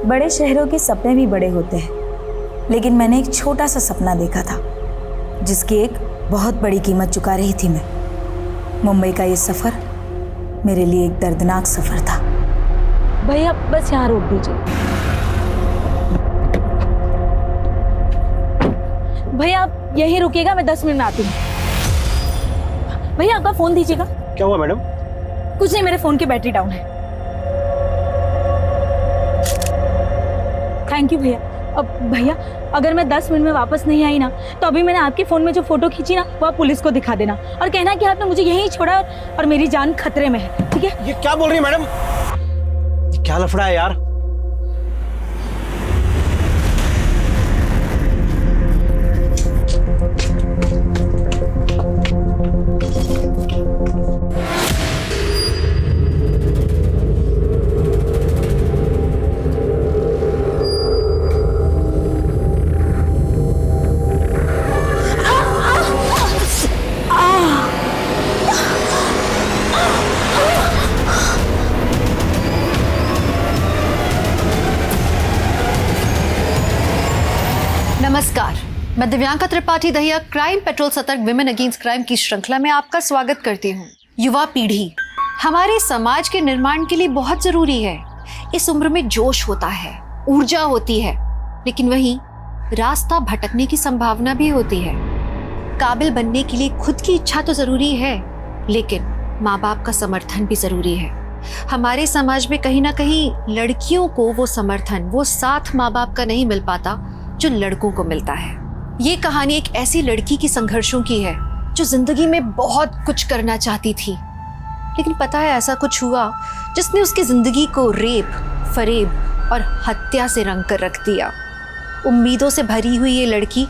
बड़े शहरों के सपने भी बड़े होते हैं, लेकिन मैंने एक छोटा सा सपना देखा था जिसकी एक बहुत बड़ी कीमत चुका रही थी मैं। मुंबई का ये सफर मेरे लिए एक दर्दनाक सफर था। भैया बस यहाँ रोक दीजिए। भैया आप यहीं रुकिएगा, मैं 10 मिनट में आती हूँ। भैया आपका फोन दीजिएगा। क्या हुआ मैडम? कुछ नहीं, मेरे फोन की बैटरी डाउन है। थैंक यू भैया। अब भैया अगर मैं 10 मिनट में वापस नहीं आई ना, तो अभी मैंने आपके फोन में जो फोटो खींची ना, वो आप पुलिस को दिखा देना और कहना कि आपने मुझे यहीं छोड़ा और मेरी जान खतरे में है, ठीक है? ये क्या बोल रही है मैडम? ये क्या लफड़ा है यार? नमस्कार, मैं दिव्यांका त्रिपाठी दहिया क्राइम पेट्रोल सतर्क विमेन अगेंस्ट क्राइम की श्रृंखला में आपका स्वागत करती हूँ। युवा पीढ़ी हमारे समाज के निर्माण के लिए बहुत जरूरी है। इस उम्र में जोश होता है, ऊर्जा होती है, लेकिन वहीं रास्ता भटकने की संभावना भी होती है। काबिल बनने के लिए खुद की इच्छा तो जरूरी है, लेकिन माँ बाप का समर्थन भी जरूरी है। हमारे समाज में कहीं ना कहीं लड़कियों को वो समर्थन, वो साथ माँ बाप का नहीं मिल पाता जो लड़कों को मिलता है। ये कहानी एक ऐसी लड़की की संघर्षों की है जो जिंदगी में बहुत कुछ करना चाहती थी, लेकिन पता है ऐसा कुछ हुआ जिसने उसकी जिंदगी को रेप, फरेब और हत्या से रंग कर रख दिया। उम्मीदों से भरी हुई ये लड़की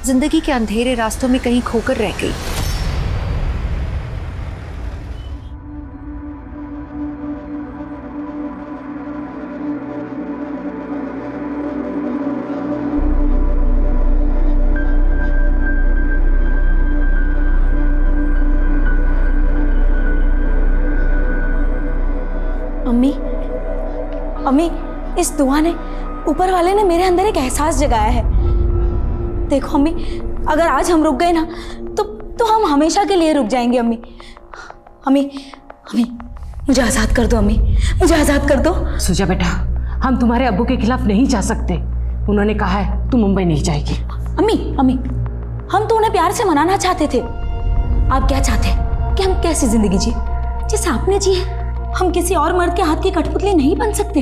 जिंदगी के अंधेरे रास्तों में कहीं खोकर रह गई। अम्मी, इस दुआ ने, ऊपर वाले ने मेरे अंदर एक एहसास जगाया है। देखो अम्मी, अगर आज हम रुक गए ना तो हम हमेशा के लिए रुक जाएंगे। अम्मी अम्मी अम्मी मुझे आज़ाद कर दो। अम्मी मुझे आज़ाद कर दो। सुजा बेटा, हम तुम्हारे अब्बू के खिलाफ नहीं जा सकते। उन्होंने कहा है तू मुंबई नहीं जाएगी। अम्मी हम तो उन्हें प्यार से मनाना चाहते थे। आप क्या चाहते हैं कि हम कैसी जिंदगी जिए जैसे आपने जी है? हम किसी और मर्द के हाथ की कठपुतली नहीं बन सकते।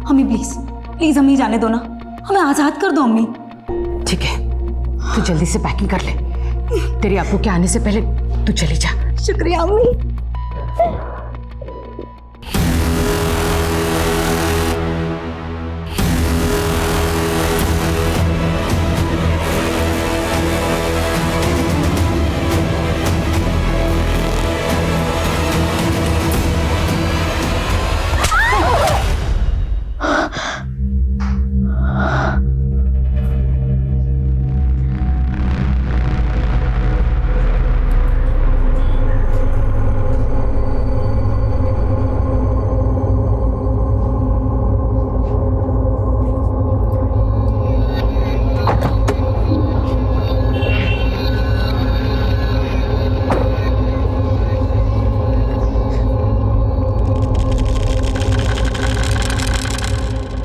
अम्मी प्लीज हमें जाने दो ना, हमें आजाद कर दो अम्मी। ठीक है, तू जल्दी से पैकिंग कर ले। तेरे अब्बू के आने से पहले तू चली जा। शुक्रिया अम्मी।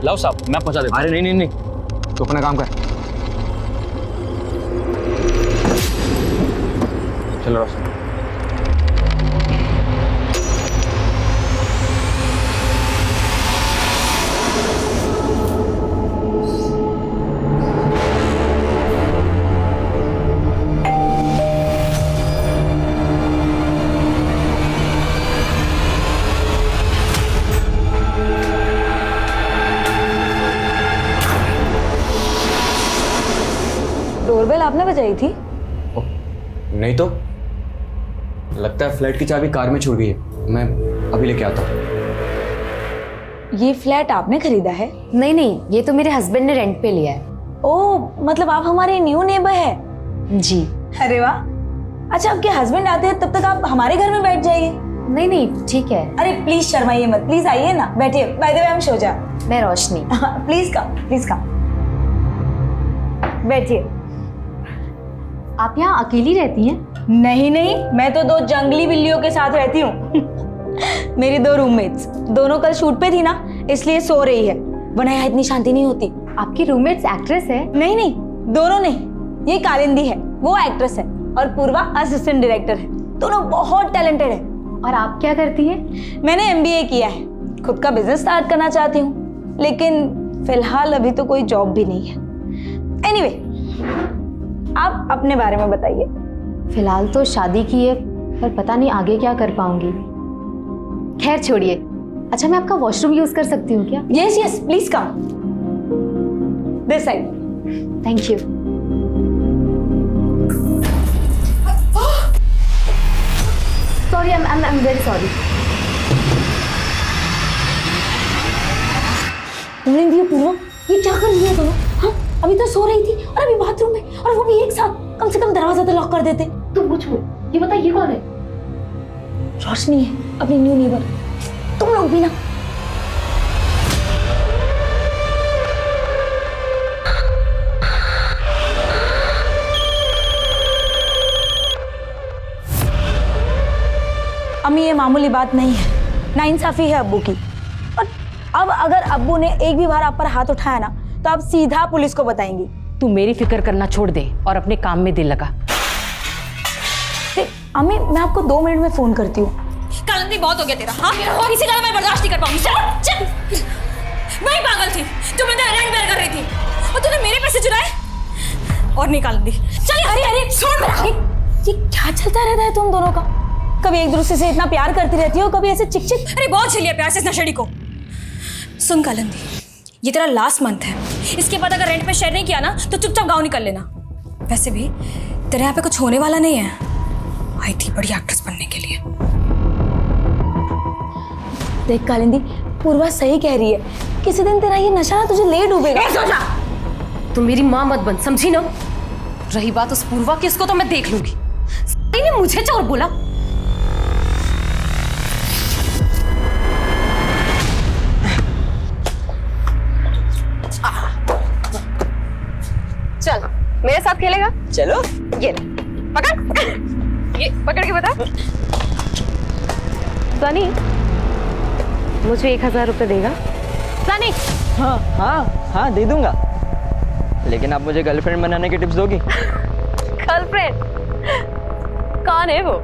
लाओ साहब, मैं पहुंचा देता हूं। अरे नहीं, तो अपना काम कर। चलो डोरबेल आपने बजाई थी? नहीं तो लगता है फ्लैट की चाबी कार में छूट गई है। मैं अभी लेके आता हूँ। ये फ्लैट आपने खरीदा है? नहीं, ये तो मेरे हस्बैंड ने रेंट पे लिया है। ओह, मतलब आप हमारे न्यू नेबर है? जी। अरे वाह। अच्छा, आपके हस्बैंड आते हैं तब तक आप हमारे घर में बैठ जाइए। नहीं नहीं ठीक है। अरे प्लीज शर्माइए मत, प्लीज आइए ना, बैठिए। बाय द वे, हम शोजा। मैं रोशनी। प्लीज कम, प्लीज कम, बैठिए। आप यहाँ अकेली रहती हैं? नहीं नहीं, मैं तो 2 जंगली बिल्लियों के साथ रहती हूँ। मेरी 2 रूममेट्स, दोनों कल शूट पे थी ना, इसलिए सो रही है, वरना यहाँ इतनी शांति नहीं होती। आपकी रूममेट्स एक्ट्रेस है? नहीं नहीं, दोनों नहीं, ये कालिंदी है, वो एक्ट्रेस है, और पूर्वा असिस्टेंट डायरेक्टर है। दोनों बहुत टैलेंटेड है। और आप क्या करती हैं? मैंने MBA किया है, खुद का बिजनेस स्टार्ट करना चाहती हूँ, लेकिन फिलहाल अभी तो कोई जॉब भी नहीं है। एनीवे, आप अपने बारे में बताइए। फिलहाल तो शादी की है, पर पता नहीं आगे क्या कर पाऊंगी। खैर छोड़िए। अच्छा, मैं आपका वॉशरूम यूज कर सकती हूँ क्या? Yes yes, please come this side. Thank you. Sorry, I am very sorry. Purva, ये क्या कर रही है दोनों? हाँ, अभी तो सो रही थी और अभी बाथरूम में, और वो भी एक साथ। कम से कम दरवाजा तो लॉक कर देते। तुम कुछ हो, ये बता, ये कौन है? रोशनी है, अपनी न्यू नेबर। तुम लोग भी ना। अम्मी, ये मामूली बात नहीं है, नाइंसाफी है अब्बू की। और अब अगर अब्बू ने एक भी बार आप पर हाथ उठाया ना, तो आप सीधा पुलिस को बताएंगी। तू मेरी फिक्र करना छोड़ दे और अपने काम में दिल लगा। अम्मी, मैं आपको 2 मिनट में फोन करती हूँ। कालिंदी, बहुत हो गया तेरा। हाँ, और इसी कारण मैं बर्दाश्त नहीं कर पाऊंगी। चल। मैं ही पागल थी, तू मेरा रेंट बेयर कर रही थी, और तूने मेरे पैसे चुराए। और नहीं कालिंदी, चल। अरे अरे छोड़ मेरा। ये क्या चलता रहता है तुम दोनों का? कभी एक दूसरे से इतना प्यार करती रहती हो, कभी ऐसे चिक चिक। अरे बहुत झेलिया प्यार से इस नशेड़ी को। सुन कालिंदी, ये तेरा लास्ट मंथ है, इसके बाद अगर रेंट पे शेयर नहीं किया ना, तो चुपचाप गाँव निकल लेना। वैसे भी तेरे यहाँ पे कुछ होने वाला नहीं है, आई थी बड़ी एक्ट्रेस बनने के लिए। देख कालिंदी, पूर्वा सही कह रही है, किसी दिन तेरा ये नशा ना तुझे ले डूबेगा। सोचा तुम मेरी माँ मत बन, समझी ना? रही बात उस पूर्वा की, इसको तो मैं देख लूंगी। ने मुझे चोर बोला। चल मेरे साथ खेलेगा? चलो। ये ले, पकड़ पकड़, ये पकड़ के बता। सनी, मुझे 1000 रुपये देगा? सनी। हाँ हाँ हाँ, दे दूंगा, लेकिन आप मुझे गर्लफ्रेंड बनाने की टिप्स दोगी? गर्लफ्रेंड? कौन है वो?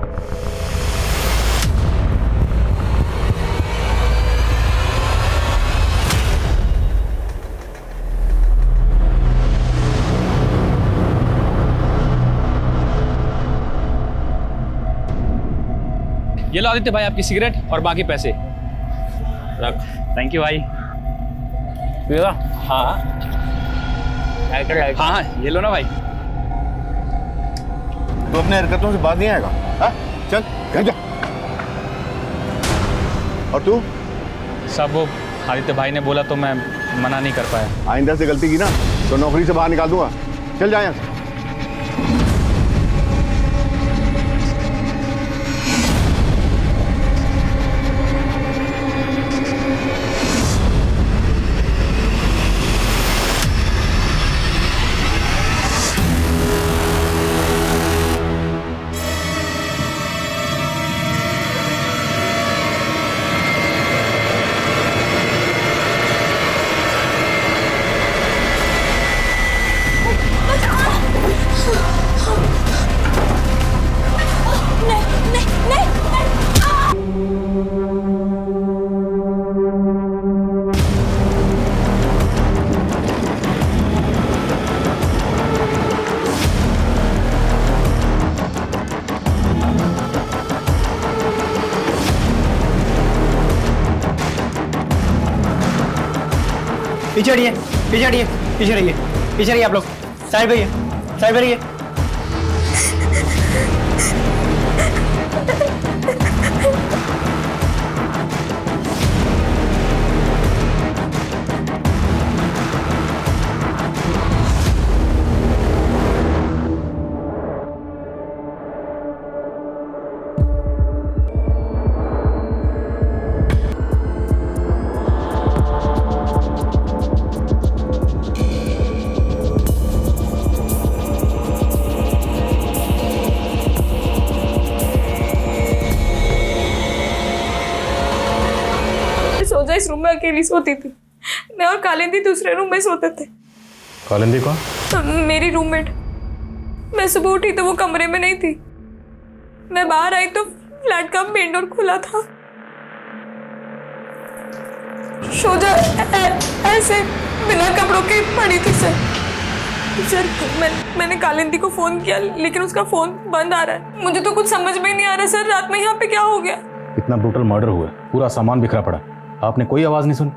ये लो आदित्य भाई, आपकी सिगरेट और बाकी पैसे रख। थैंक यू भाई। पिएगा? हाँ हाँ, ये लो ना भाई। तो अपने हरकतों से बात नहीं आएगा? हाँ? चल घर जा। और तू? सब वो आदित्य भाई ने बोला तो मैं मना नहीं कर पाया। आइंदा से गलती की ना तो नौकरी से बाहर निकाल दूंगा। चल जा यहाँ से। पीछे हटिए, पीछे हटिए, पीछे रहिए, पीछे रहिए आप लोग। साइड पे रहिए, साइड पे रहिए। इस रूम में अकेली सोती थी। मैं और कालिंदी दूसरे रूम में सोते थे। कालिंदी कौन? मेरी रूममेट। मैं सुबह उठी तो वो कमरे में नहीं थी। मैं बाहर आई तो फ्लैट का मेन डोर खुला था। शोजा ऐसे बिना कपड़ों के पड़ी थी सर। मैंने कालिंदी को फोन किया लेकिन उसका फोन बंद आ रहा है। मुझे तो कुछ समझ में ही नहीं आ रहा सर, रात में यहाँ पे क्या हो गया? इतना ब्रूटल मर्डर हुआ, पूरा सामान बिखरा पड़ा, आपने कोई आवाज नहीं सुनी?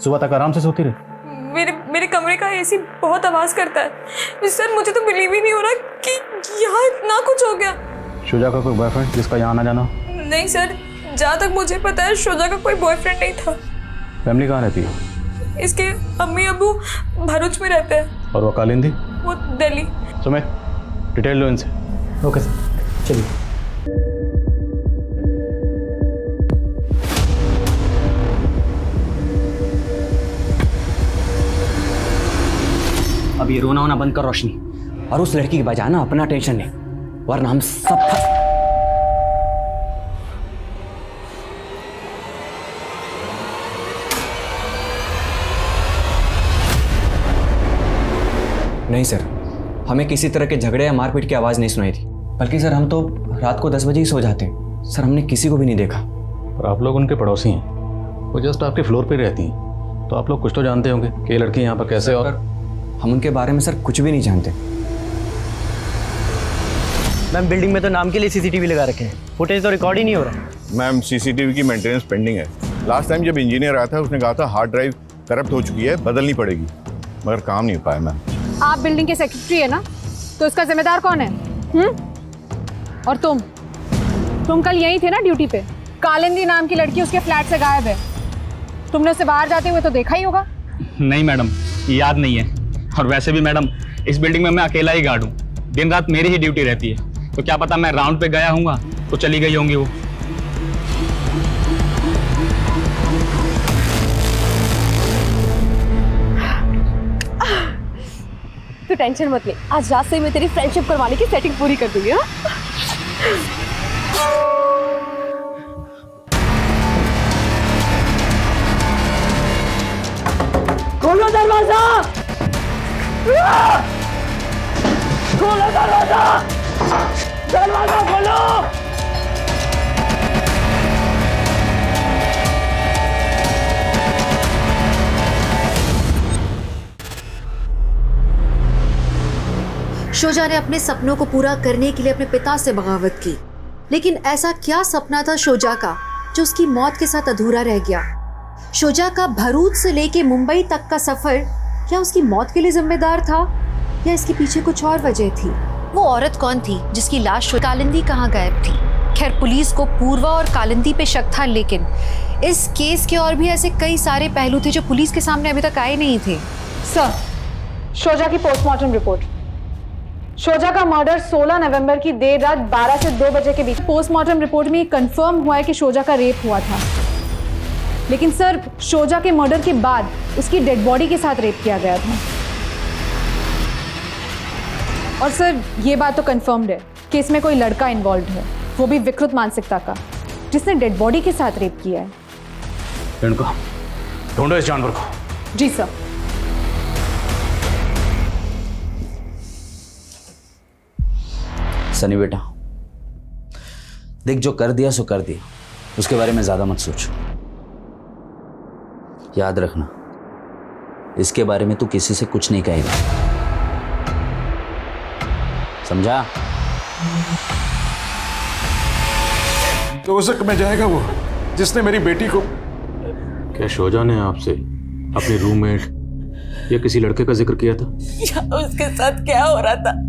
सुबह तक आराम से सोती रही? मेरे कमरे का एसी बहुत आवाज करता है सर। मुझे तो बिलीव ही नहीं हो रहा कि यहाँ इतना कुछ हो गया। शुजा का कोई बॉयफ्रेंड जिसका यहाँ आना जाना? नहीं सर, जहाँ तक मुझे पता है शुजा का कोई बॉयफ्रेंड नहीं था। फैमिली कहाँ रहती है? इसके अम्मी अबू भरूच में रहते हैं। और वो कालिंदी? वो दिल्ली। सुमित, डिटेल लो इनसे। ओके सर, चलिए। अब ये रोना होना बंद कर रोशनी, और उस लड़की की बजाय ना अपना टेंशन ले, वरना हम सब फंस। नहीं सर, हमें किसी तरह के झगड़े या मारपीट की आवाज़ नहीं सुनाई थी, बल्कि सर हम तो रात को 10 बजे ही सो जाते हैं। सर हमने किसी को भी नहीं देखा। और आप लोग उनके पड़ोसी हैं, वो जस्ट आपके फ्लोर पे रहती हैं, तो आप लोग कुछ तो जानते होंगे कि ये लड़की यहाँ पर कैसे। और हम उनके बारे में सर कुछ भी नहीं जानते। मैम बिल्डिंग में तो नाम के लिए सीसीटीवी लगा रखे हैं, फुटेज तो रिकॉर्ड ही नहीं हो रहा। मैम सीसीटीवी की मेंटेनेंस पेंडिंग है। लास्ट टाइम जब इंजीनियर आया था उसने कहा था हार्ड ड्राइव करप्ट हो चुकी है, बदलनी पड़ेगी, मगर काम नहीं हो पाया मैम। आप बिल्डिंग के सेक्रेटरी है ना, तो इसका जिम्मेदार कौन है? और तुम कल यहीं थे ना ड्यूटी पे? कालिंदी नाम की लड़की उसके फ्लैट से गायब है। तुमने उसे बाहर जाते हुए तो देखा ही होगा। नहीं मैडम, याद नहीं है। और वैसे भी मैडम, इस बिल्डिंग में मैं अकेला ही गार्ड हूँ, दिन रात मेरी ही ड्यूटी रहती है, तो क्या पता मैं राउंड पे गया हूँगा तो चली गई होंगी वो। तू टेंशन मत ले, आज रात से मैं तेरी फ्रेंडशिप करवाने की सेटिंग पूरी कर दूंगी। हाँ? खोलो दरवाजा! खोलो दरवाजा! दरवाजा खोलो! शोजा ने अपने सपनों को पूरा करने के लिए अपने पिता से बगावत की, लेकिन ऐसा क्या सपना था शोजा का जो उसकी मौत के साथ अधूरा रह गया? शोजा का भरूच से लेके मुंबई तक का सफर क्या उसकी मौत के लिए जिम्मेदार था, या इसके पीछे कुछ और वजह थी? वो औरत कौन थी जिसकी लाश? कालिंदी कहाँ गायब थी? खैर, पुलिस को पूर्वा और कालिंदी पे शक था, लेकिन इस केस के और भी ऐसे कई सारे पहलू थे जो पुलिस के सामने अभी तक आए नहीं थे। सर, शोजा की पोस्टमार्टम रिपोर्ट। शोजा का मर्डर 16 नवंबर की देर रात 12 से 2 बजे के बीच। पोस्टमार्टम रिपोर्ट में कंफर्म हुआ है कि शोजा का रेप हुआ था, लेकिन सर शोजा के मर्डर के बाद उसकी डेड बॉडी के साथ रेप किया गया था। और सर ये बात तो कंफर्म्ड है कि इसमें कोई लड़का इन्वॉल्व है, वो भी विकृत मानसिकता का, जिसने डेड बॉडी के साथ रेप किया है। इनको ढूंढो इस जानवर को। जी सर। सनी बेटा, देख जो कर दिया सो कर दिया, उसके बारे में ज्यादा मत सोचो। याद रखना, इसके बारे में तू किसी से कुछ नहीं कहेगा, समझा? तो उस हक में जाएगा वो जिसने मेरी बेटी को। क्या शोजा ने आपसे अपने रूममेट या किसी लड़के का जिक्र किया था? उसके साथ क्या हो रहा था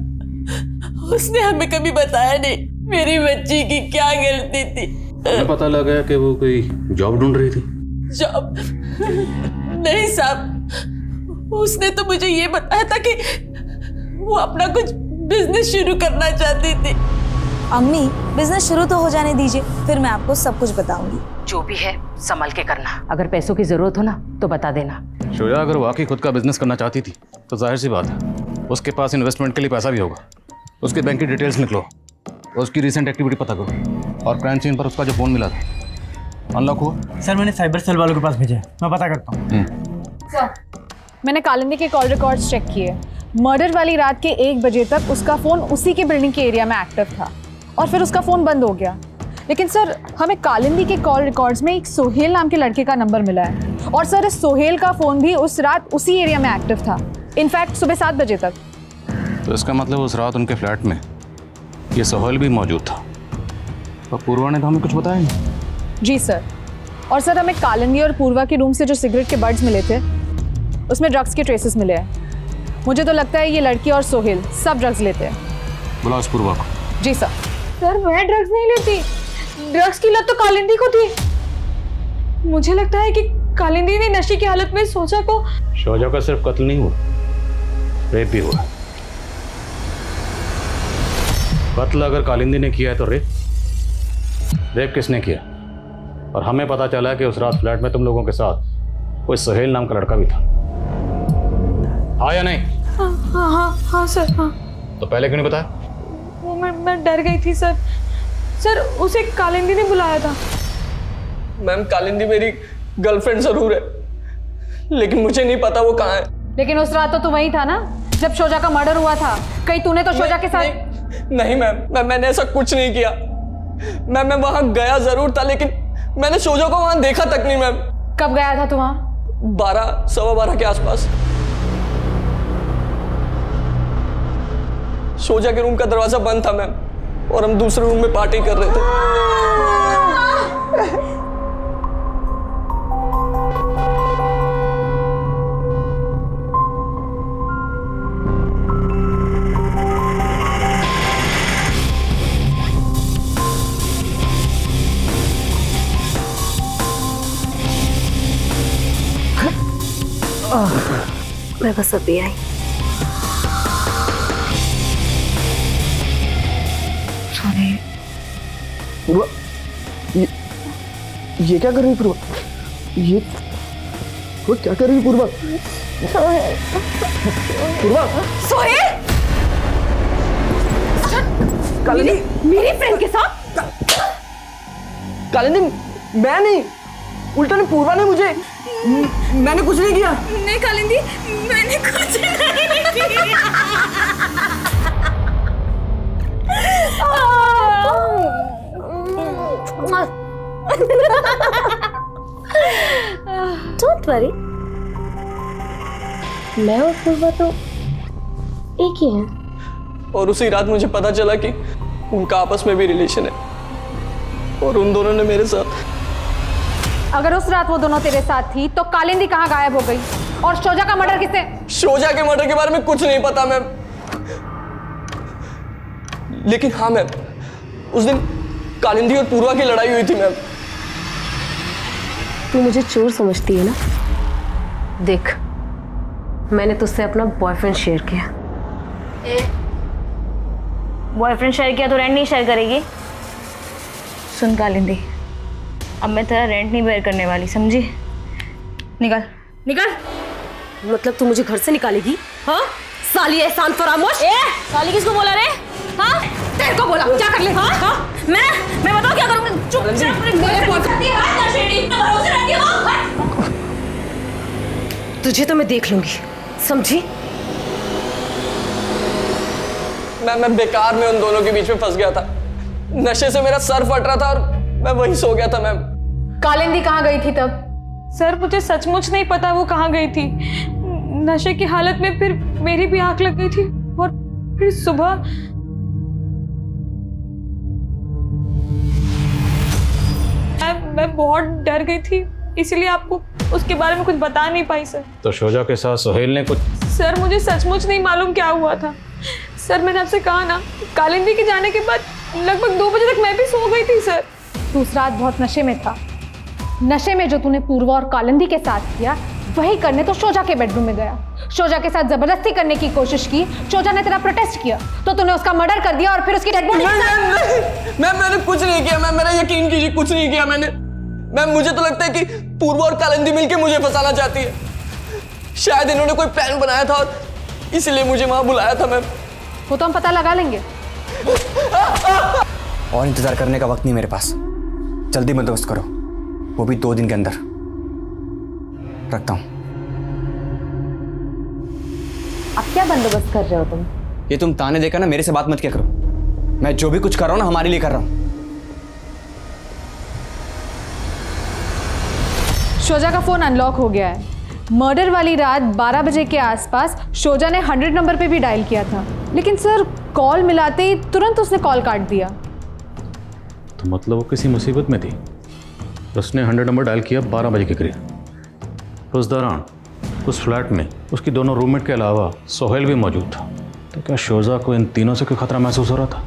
उसने हमें कभी बताया नहीं। मेरी बच्ची की क्या गलती थी? हमें पता लगा कि वो कोई जॉब ढूंढ रही थी। जॉब? नहीं साहब, उसने तो मुझे ये बताया था कि वो अपना कुछ बिजनेस शुरू करना चाहती थी। अम्मी, बिजनेस शुरू तो हो जाने दीजिए, फिर मैं आपको सब कुछ बताऊंगी। जो भी है संभल के करना, अगर पैसों की जरूरत हो ना तो बता देना। शोजा अगर वाकई खुद का बिजनेस करना चाहती थी तो जाहिर सी बात है उसके पास इन्वेस्टमेंट के लिए पैसा भी होगा। उसके बैंक की डिटेल्स निकलो, उसकी रिसेंट एक्टिविटी पता करो, और क्राइम सीन पर उसका जो फ़ोन मिला था अनलॉक हुआ? सर मैंने साइबर सेल वालों के पास भेजा है, मैं पता करता हूँ। मैंने कालिंदी के कॉल रिकॉर्ड्स चेक किए। मर्डर वाली रात के 1 बजे तक उसका फ़ोन उसी के बिल्डिंग के एरिया में एक्टिव था और फिर उसका फ़ोन बंद हो गया। लेकिन सर हमें कालिंदी के कॉल रिकॉर्ड्स में एक सोहेल नाम के लड़के का नंबर मिला है और सर इस सोहेल का फ़ोन भी उस रात उसी एरिया में एक्टिव था, इनफैक्ट सुबह 7 बजे तक। तो इसका मतलब उस रात उनके फ्लैट में ये सोहेल भी मौजूद था और पूर्वा ने तो हमें कुछ बताया नहीं। जी सर। और सर हमें कालिंदी और पूर्वा के रूम से जो सिगरेट के बड्स मिले थे उसमें ड्रग्स के ट्रेसेस मिले हैं। मुझे तो लगता है ये लड़की और सोहेल सब ड्रग्स लेते हैं। बुलाओ उस पूर्वा को। जी सर। सर मैं ड्रग्स नहीं लेती, ड्रग्स की लत तो कालिंदी को थी। मुझे लगता है कि कालिंदी ने नशे की हालत में सोचा को। शोजा का सिर्फ कत्ल नहीं हुआ, रेप भी हुआ। कत्ल अगर कालिंदी ने किया है तो रेप किसने किया? और हमें पता चला कि उस रात फ्लैट में तुम लोगों के साथ कोई सोहेल नाम का लड़का भी था। हाँ या नहीं? हाँ सर हाँ। तो पहले क्यों नहीं बताया? वो मैं डर गई थी सर। सर उसे कालिंदी ने बुलाया था। मैम कालिंदी मेरी गर्लफ्रेंड जरूर है, लेकिन मुझे नहीं पता वो कहाँ है। लेकिन उस रात तो तू वहीं था ना जब शोजा का मर्डर हुआ था। कहीं तूने तो शोजा के साथ? नहीं मैम, मैंने ऐसा कुछ नहीं किया। मैं वहां गया जरूर था, लेकिन मैंने शोजा को वहां देखा तक नहीं मैम। कब गया था तू वहां? 12 सवा 12 के आसपास। शोजा के रूम का दरवाजा बंद था मैम, और हम दूसरे रूम में पार्टी कर रहे थे। मैं बस अभी आई। पूर्वा, ये क्या कर रही है पूर्वा? ये वो क्या कर रही है पूर्वा? पूर्वा सोहेल! कालिंदी मेरी फ्रेंड के साथ? कालिंदी मैं नहीं, उल्टा ने पूर्वा ने मुझे। मैंने कुछ नहीं किया। नहीं कालिंदी, मैंने कुछ नहीं किया। Don't worry. मैं और पूर्वा तो एक ही हैं। और उसी रात मुझे पता चला कि उनका आपस में भी रिलेशन है, और उन दोनों ने मेरे साथ। अगर उस रात वो दोनों तेरे साथ थी तो कालिंदी कहाँ गायब हो गई? और शोजा का मर्डर किसने? शोजा के मर्डर के बारे में कुछ नहीं पता मैम, लेकिन हाँ मैम, उस दिन कालिंदी और पूर्वा की लड़ाई हुई थी मैम। तू मुझे चोर समझती है ना? देख, मैंने तुझसे अपना बॉयफ्रेंड शेयर किया। बॉयफ्रेंड शेयर किया तो रेंट नहीं शेयर करेगी? सुन कालिंदी, अब मैं तेरा रेंट नहीं बेयर करने वाली, समझी? निकल निकल। मतलब तू मुझे घर से निकालेगी? हाँ साली एहसान फरामोश। साली किसको बोला रे? हाँ तेरे को बोला, क्या कर ले? हाँ हाँ मैं बताऊँ क्या करूँगी? चुपचाप तुझे तो मैं देख लूंगी, समझी? मैं बेकार में उन दोनों के बीच में फंस गया था। नशे से मेरा सर फट रहा था और मैं वहीं सो गया था मैम। कालिंदी कहाँ गई थी तब? सर मुझे सचमुच नहीं पता वो कहाँ गई थी। नशे की हालत में फिर मेरी भी आंख लग गई थी, और फिर सुबह मैं बहुत डर गई थी, इसलिए आपको उसके बारे में कुछ बता नहीं पाई सर। तो शोजा के साथ सोहेल ने कुछ? सर मुझे सचमुच नहीं मालूम क्या हुआ था। सर मैंने आपसे कहा ना, कालिंदी के जाने के बाद लगभग 2 बजे तक मैं भी सो गई थी सर। तू उस रात बहुत नशे में था। नशे में जो तूने पूर्वा और कालिंदी के साथ किया वही करने तो शोजा के बेडरूम में गया। शोजा के साथ जबरदस्ती करने की कोशिश की, शोजा ने तेरा प्रोटेस्ट किया तो तूने उसका मर्डर कर दिया और फिर उसकी डेड बॉडी। मैंने कुछ नहीं किया मैम, मेरा यकीन कीजिए, कुछ नहीं किया मैंने। मैम मुझे तो लगता है कि पूर्वा और कालिंदी मिलके मुझे फंसाना चाहती है। शायद इन्होंने कोई प्लान बनाया था और इसलिए मुझे वहां बुलाया था मैम। वो तो हम पता लगा लेंगे। और इंतजार करने का वक्त नहीं मेरे पास, जल्दी बंदोबस्त करो। वो भी 2 दिन के अंदर। रखता हूँ। अब क्या बंदोबस्त कर रहे हो तुम? ये तुम ताने देकर ना मेरे से बात मत किया करो। मैं जो भी कुछ कर रहा हूँ ना हमारे लिए कर रहा हूँ। शोजा का फोन अनलॉक हो गया है। मर्डर वाली रात 12 बजे के आसपास शोजा ने 100 नंबर पे भी डायल किया था, लेकिन सर कॉल मिलाते ही तुरंत उसने कॉल काट दिया। तो मतलब वो किसी मुसीबत में थी। उसने 100 नंबर डायल किया 12 बजे के करीब। उस दौरान उस फ्लैट में उसकी दोनों रूममेट के अलावा सोहेल भी मौजूद था। तो क्या शोजा को इन तीनों से कोई खतरा महसूस हो रहा था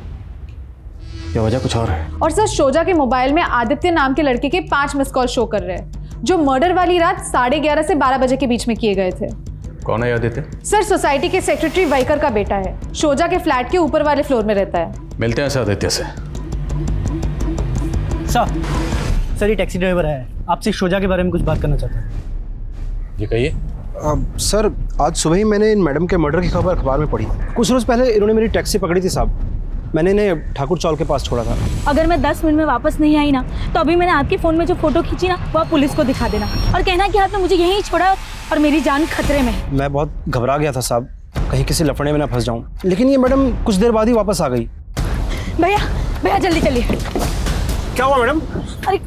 या वजह कुछ और है? और सर शोजा के मोबाइल में आदित्य नाम के लड़के के 5 मिस कॉल शो कर रहे हैं, जो मर्डर वाली रात 11:30 से 12 बजे के बीच में किए गए थे। कौन है आदित्य? सर सोसाइटी के सेक्रेटरी वाइकर का बेटा है। शोजा के फ्लैट के ऊपर वाले फ्लोर में रहता है। मिलते हैं सर आदित्य से। सर ये टैक्सी ड्राइवर है, आपसे शोजा के बारे में कुछ बात करना चाहता हूँ। जी कहिए। सर आज सुबह ही मैंने इन मैडम के मर्डर की खबर अखबार में पढ़ी। कुछ रोज़ पहले इन्होंने मेरी टैक्सी पकड़ी थी साहब। मैंने इन्हें ठाकुर चौल के पास छोड़ा था। अगर मैं 10 मिनट में वापस नहीं आई ना, तो अभी मैंने आपके फ़ोन में जो फ़ोटो खींची ना, वो आप पुलिस को दिखा देना और कहना कि आपने मुझे यहीं छोड़ा और मेरी जान खतरे में है। मैं बहुत घबरा गया था साहब, कहीं किसी लफड़े में ना फंस जाऊं। लेकिन ये मैडम कुछ देर बाद ही वापस आ गई। भैया जल्दी चलिए। क्या हुआ मैडम? अरे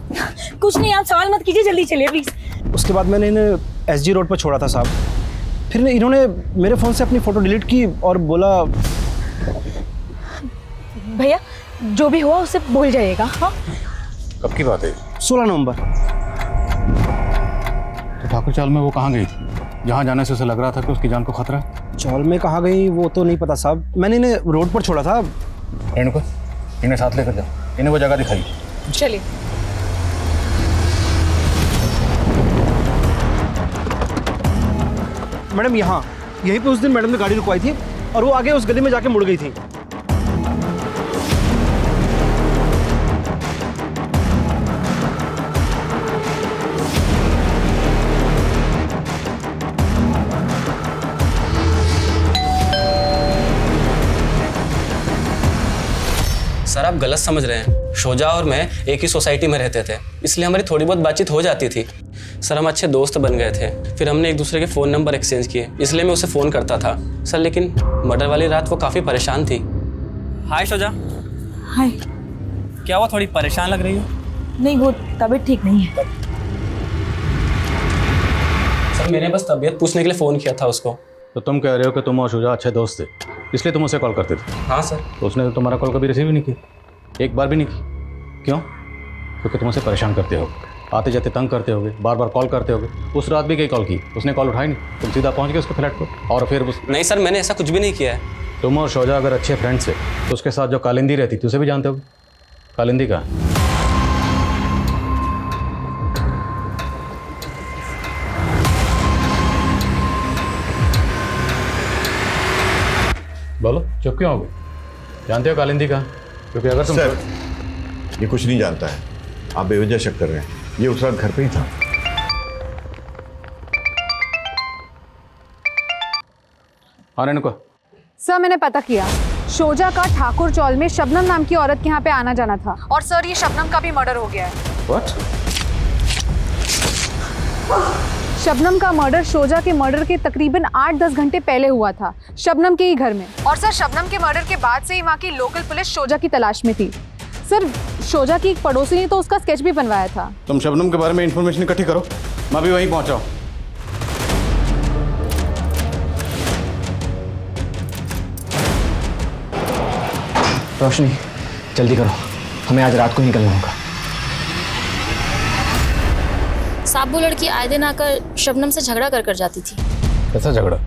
कुछ नहीं, आप सवाल मत कीजिए, जल्दी चलिए प्लीज़। उसके बाद मैंने इन्हें SG रोड पर छोड़ा था साहब। फिर इन्होंने मेरे फ़ोन से अपनी फ़ोटो डिलीट की और बोला। भैया जो भी हुआ उससे भूल जाइएगा। हाँ कब की बात है? 16 नवंबर। तो ठाकुर चाल में वो कहाँ गई थी जहाँ जाने से उसे लग रहा था कि उसकी जान को खतरा है? चौल में कहाँ गई वो तो नहीं पता साहब, मैंने इन्हें रोड पर छोड़ा था। रेणुका इन्हें साथ लेकर जाओ, इन्हें वो जगह दिखाई। चलिए। मैडम यहाँ यहीं पे उस दिन मैडम ने गाड़ी रुकवाई थी और वो आगे उस गली में जाके मुड़ गई थी। सर आप गलत समझ रहे हैं। शोजा और मैं एक ही सोसाइटी में रहते थे, इसलिए हमारी थोड़ी बहुत बातचीत हो जाती थी। सर हम अच्छे दोस्त बन गए थे, फिर हमने एक दूसरे के फ़ोन नंबर एक्सचेंज किए, इसलिए मैं उसे फ़ोन करता था। सर लेकिन मर्डर वाली रात वो काफ़ी परेशान थी। हाय शोजा। हाय। क्या हुआ, थोड़ी परेशान लग रही हो? नहीं, वो तबीयत ठीक नहीं है। सर मैंने बस तबीयत पूछने के लिए फ़ोन किया था उसको। तो तुम कह रहे हो कि तुम और शोजा अच्छे दोस्त थे, इसलिए तुम उसे कॉल करते थे? हाँ सर। तो उसने तो तुम्हारा कॉल कभी रिसीव ही नहीं किया, एक बार भी नहीं की। क्यों? क्योंकि तुम उसे परेशान करते हो, आते जाते तंग करते होगे, बार बार कॉल करते होगे। उस रात भी कई कॉल की, उसने कॉल उठाई नहीं, तुम सीधा पहुंच गए उसके फ्लैट पर और फिर उस... नहीं सर मैंने ऐसा कुछ भी नहीं किया है। तुम और शोजा अगर अच्छे फ्रेंड्स थे तो उसके साथ जो कालिंदी रहती थी उसे भी जानते होगे। कालिंदी का बोलो, चुप क्यों हो गए? जानते हो कालिंदी का? क्योंकि अगर तुम... सर ये कुछ नहीं जानता है, आप बेवजह शक कर रहे हैं। ये उस रात घर पे ही था। हाँ रेणुका। सर मैंने पता किया, शोजा का ठाकुर चौल में शबनम नाम की औरत के यहाँ पे आना जाना था। और सर ये शबनम का भी मर्डर हो गया है। What? शबनम का मर्डर शोजा के मर्डर के तकरीबन 8-10 घंटे पहले हुआ था, शबनम के ही घर में। और सर शबनम के मर्डर के बाद से ही वहाँ की लोकल पुलिस शोजा की तलाश में थी। सर शोजा की एक पड़ोसी ने तो उसका स्केच भी बनवाया था। तुम शबनम के बारे में इंफॉर्मेशन इकट्ठी करो, मैं भी वहीं पहुंचा हूं। रोशनी जल्दी करो, हमें आज रात को निकलना होगा। साहब वो लड़की आए दिन आकर शबनम से झगड़ा कर जाती थी। कैसा झगड़ा?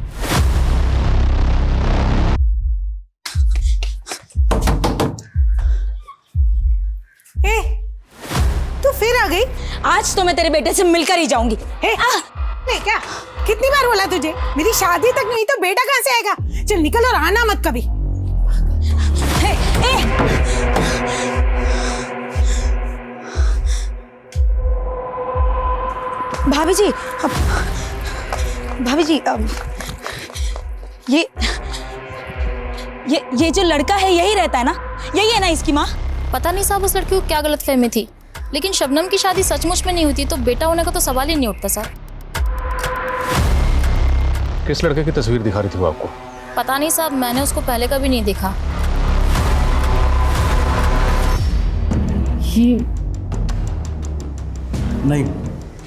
तू फिर आ गई? आज तो मैं तेरे बेटे से मिलकर ही जाऊंगी। नहीं क्या? कितनी बार बोला तुझे, मेरी शादी तक नहीं तो बेटा कहाँ से आएगा? चल निकल और आना मत कभी। भाभी जी, भाभी जी, ये जो लड़का है यही रहता है ना? यही है ना इसकी माँ? पता नहीं साहब उस लड़की को क्या गलतफहमी थी, लेकिन शबनम की शादी सचमुच में नहीं हुई थी तो बेटा होने का तो सवाल ही नहीं उठता सर। किस लड़के की तस्वीर दिखा रही थी वो आपको? पता नहीं साहब, मैंने उसको पहले कभी नहीं देखा। ये नहीं,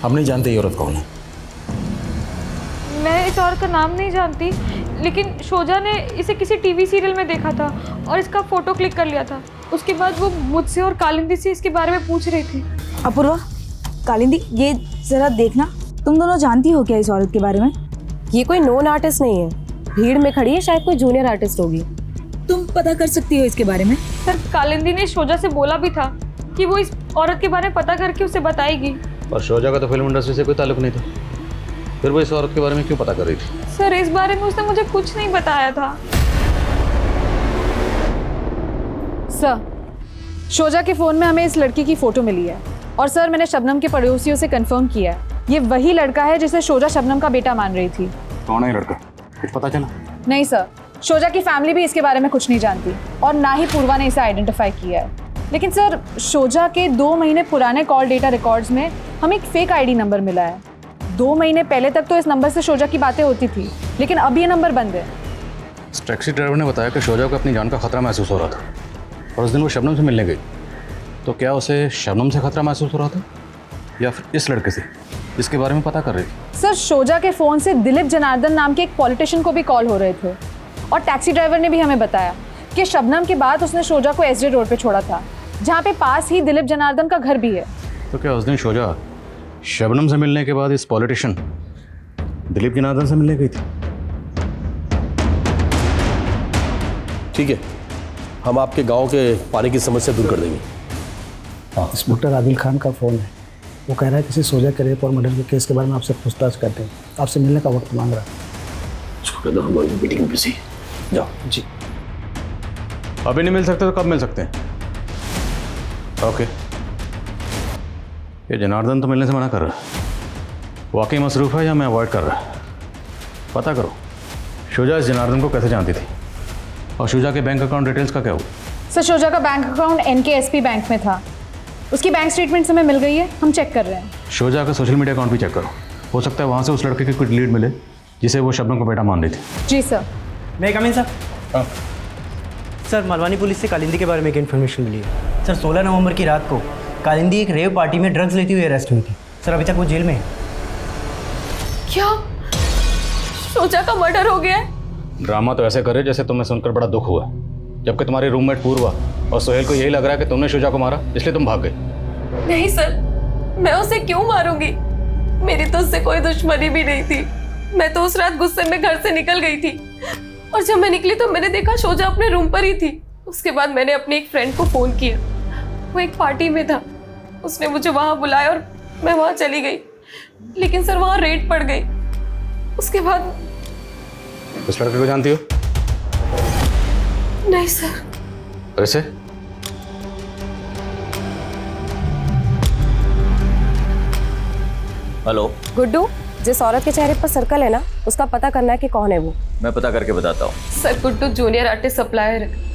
हम नहीं जानते ये औरत कौन है। मैं इस औरत का नाम नहीं जानती, लेकिन शोजा ने इसे किसी टीवी सीरियल में देखा था और इसका फोटो क्लिक कर लिया था। उसके बाद वो मुझसे और कालिंदी से इसके बारे में पूछ रही थी। अपूर्वा, कालिंदी, ये जरा देखना, तुम दोनों जानती हो क्या इस औरत के बारे में? ये कोई नोन आर्टिस्ट नहीं है, भीड़ में खड़ी है, शायद कोई जूनियर आर्टिस्ट होगी। तुम पता कर सकती हो इसके बारे में? सर, कालिंदी ने शोजा से बोला भी था कि वो इस औरत के बारे में पता करके उसे बताएगी। पर शोजा का तो फिल्म इंडस्ट्री से कोई ताल्लुक नहीं था, फिर वो इस औरत के बारे में क्यों पता कर रही थी? सर, इस बारे में उसने मुझे कुछ नहीं बताया था। सर, शोजा के फ़ोन में हमें इस लड़की की फ़ोटो मिली है और सर मैंने शबनम के पड़ोसियों से कंफर्म किया है, ये वही लड़का है जिसे शोजा शबनम का बेटा मान रही थी। कौन है लड़का, कुछ पता चला? नहीं सर, शोजा की फैमिली भी इसके बारे में कुछ नहीं जानती और ना ही पूर्वा ने इसे आइडेंटिफाई किया है। लेकिन सर, शोजा के 2 महीने पुराने कॉल डेटा रिकॉर्ड्स में हमें एक फेक आईडी नंबर मिला है। 2 महीने पहले तक तो इस नंबर से शोजा की बातें होती थी, लेकिन अब ये नंबर बंद है। इस टैक्सी ड्राइवर ने बताया कि शोजा को अपनी जान का खतरा महसूस हो रहा था और उस दिन वो शबनम से मिलने गई। तो क्या उसे शबनम से खतरा महसूस हो रहा था या फिर इस लड़के से जिसके बारे में पता कर रही थी? सर, शोजा के फ़ोन से दिलीप जनार्दन नाम के एक पॉलिटिशियन को भी कॉल हो रहे थे और टैक्सी ड्राइवर ने भी हमें बताया कि शबनम के बाद उसने शोजा को एसडी रोड पे छोड़ा था, जहाँ पे पास ही दिलीप जनार्दन का घर भी है। तो क्या उस दिन शोजा शबनम से मिलने के बाद इस पॉलिटिशियन दिलीप जनार्दन से मिलने गई थी? ठीक है, हम आपके गांव के पानी की समस्या दूर कर देंगे। इंस्पेक्टर आदिल खान का फ़ोन है, वो कह रहा है किसी शोजा के रेप और मर्डर के केस के बारे में आपसे पूछताछ करते हैं, आपसे मिलने का वक्त मांग रहा है। उसको कह दो हमारी मीटिंग में बिजी। जाओ जी। अभी नहीं मिल सकते तो कब मिल सकते हैं? ओके, ये जनार्दन तो मिलने से मना कर रहा है, वाकई मसरूफ़ है या मैं अवॉइड कर रहा है? पता करो शोजा इस जनार्दन को कैसे जानती थी और शोजा के बैंक अकाउंट डिटेल्स का क्या हुआ? सर, शोजा का बैंक अकाउंट NKSP बैंक में था, उसकी बैंक स्टेटमेंट हमें मिल गई है, हम चेक कर रहे हैं। शोजा का सोशल मीडिया अकाउंट भी चेक करो, हो सकता है वहाँ से उस लड़के की कुछ लीड मिले जिसे वो शबनम को बेटा मान रही थी। जी सर। मैं कम इन सर? सर, मलवानी पुलिस से कालिंदी के बारे में एक इन्फॉर्मेशन मिली है। सर, 16 नवंबर की रात को कालिंदी एक रेव पार्टी में ड्रग्स लेती हुई अरेस्ट हुई थी। सर, अभी तक वो जेल में है। क्या शोजा का मर्डर हो गया है? ड्रामा तो ऐसे करे जैसे तुम्हें सुनकर बड़ा दुख हुआ, जबकि तुम्हारी रूममेट पूर्वा और सोहेल को यही लग रहा है कि तुमने शोजा को मारा इसलिए तुम भाग गए। नहीं सर, मैं उसे क्यों मारूंगी? मेरी तो उससे कोई दुश्मनी भी नहीं थी। मैं तो उस रात गुस्से में घर से निकल गई थी और जब मैं निकली तो मैंने देखा शोजा अपने रूम पर ही थी। उसके बाद मैंने अपने एक फ्रेंड को फ़ोन किया, वो एक पार्टी में था, उसने मुझे वहाँ बुलाया और मैं वहाँ चली गई, लेकिन सर वहाँ रेड पड़ गई। उसके बाद उस लड़के को जानती हो? नहीं सर। वैसे हेलो गुड्डू, जिस औरत के चेहरे पर सर्कल है ना, उसका पता करना है कि कौन है वो। मैं पता करके बताता हूँ। Sir, Guddu junior artist supplier है।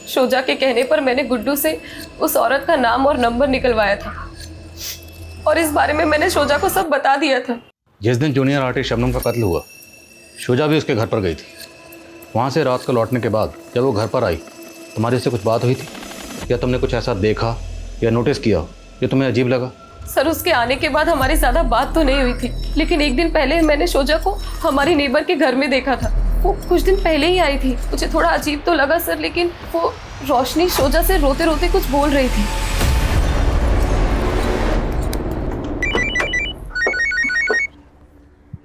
शोजा के कहने पर मैंने गुड्डू से उस औरत का नाम और नंबर निकलवाया था और इस बारे में मैंने शोजा को सब बता दिया था। जिस दिन जूनियर आर्टिस्ट शबनम का कत्ल हुआ, शोजा भी उसके घर पर गई थी। वहाँ से रात को लौटने के बाद जब वो घर पर आई, तुम्हारी उससे कुछ बात हुई थी या तुमने कुछ ऐसा देखा या नोटिस किया जो तुम्हें अजीब लगा? सर, उसके आने के बाद हमारी ज़्यादा बात तो नहीं हुई थी, लेकिन एक दिन पहले मैंने शोजा को हमारी नेबर के घर में देखा था। वो कुछ दिन पहले ही आई थी। मुझे थोड़ा अजीब तो लगा सर, लेकिन वो रोशनी शोजा से रोते रोते कुछ बोल रही थी।